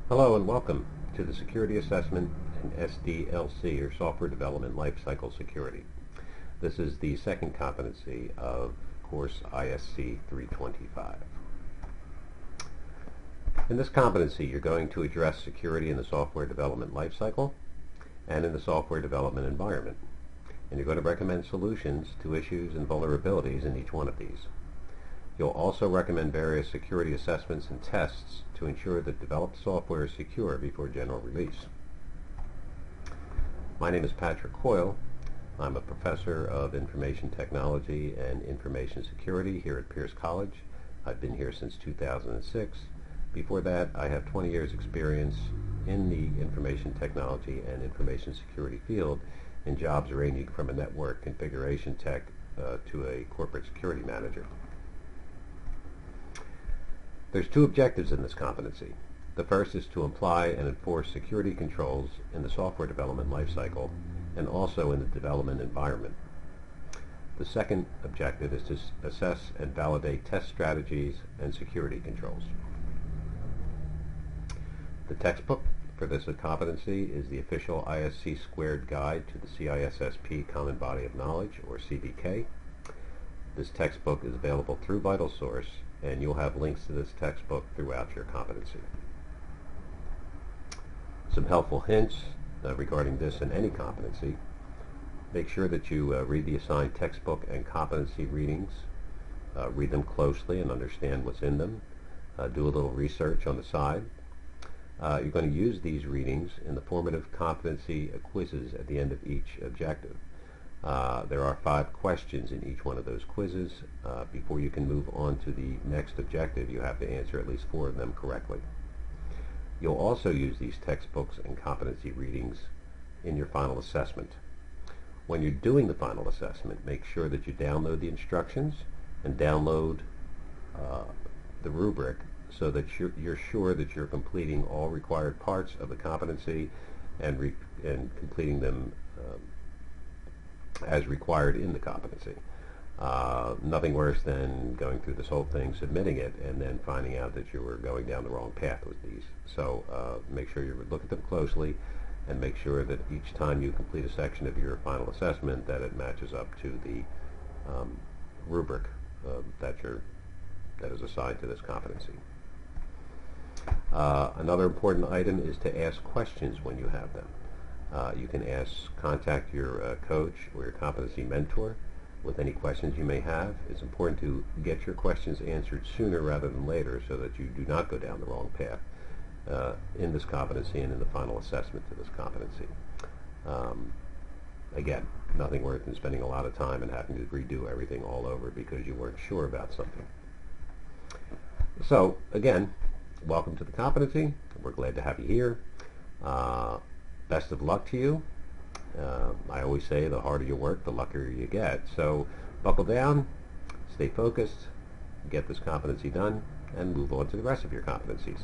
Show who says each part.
Speaker 1: Hello and welcome to the Security Assessment in SDLC, or Software Development Lifecycle Security. This is the second competency of course ISC 325. In this competency, you're going to address security in the software development lifecycle and in the software development environment. And you're going to recommend solutions to issues and vulnerabilities in each one of these. You'll also recommend various security assessments and tests to ensure that developed software is secure before general release. My name is Patrick Coyle. I'm a professor of information technology and information security here at Pierce College. I've been here since 2006. Before that, I have 20 years experience in the information technology and information security field in jobs ranging from a network configuration tech to a corporate security manager. There's two objectives in this competency. The first is to apply and enforce security controls in the software development lifecycle and also in the development environment. The second objective is to assess and validate test strategies and security controls. The textbook for this competency is the official ISC Squared Guide to the CISSP Common Body of Knowledge, or CBK. This textbook is available through VitalSource, and you'll have links to this textbook throughout your competency. Some helpful hints regarding this and any competency. Make sure that you read the assigned textbook and competency readings. Read them closely and understand what's in them. Do a little research on the side. You're going to use these readings in the formative competency quizzes at the end of each objective. There are 5 questions in each one of those quizzes. Before you can move on to the next objective, you have to answer at least 4 of them correctly. You'll also use these textbooks and competency readings in your final assessment. When you're doing the final assessment, make sure that you download the instructions and download the rubric so that you're sure that you're completing all required parts of the competency and completing them as required in the competency. Nothing worse than going through this whole thing, submitting it, and then finding out that you were going down the wrong path with these. So make sure you look at them closely and make sure that each time you complete a section of your final assessment that it matches up to the rubric that is assigned to this competency. Another important item is to ask questions when you have them. You can contact your coach or your competency mentor with any questions you may have. It's important to get your questions answered sooner rather than later so that you do not go down the wrong path in this competency and in the final assessment to this competency. Again, nothing worse than spending a lot of time and having to redo everything all over because you weren't sure about something. So, again, welcome to the competency. We're glad to have you here. Best of luck to you. I always say the harder you work, the luckier you get. So buckle down, stay focused, get this competency done, and move on to the rest of your competencies.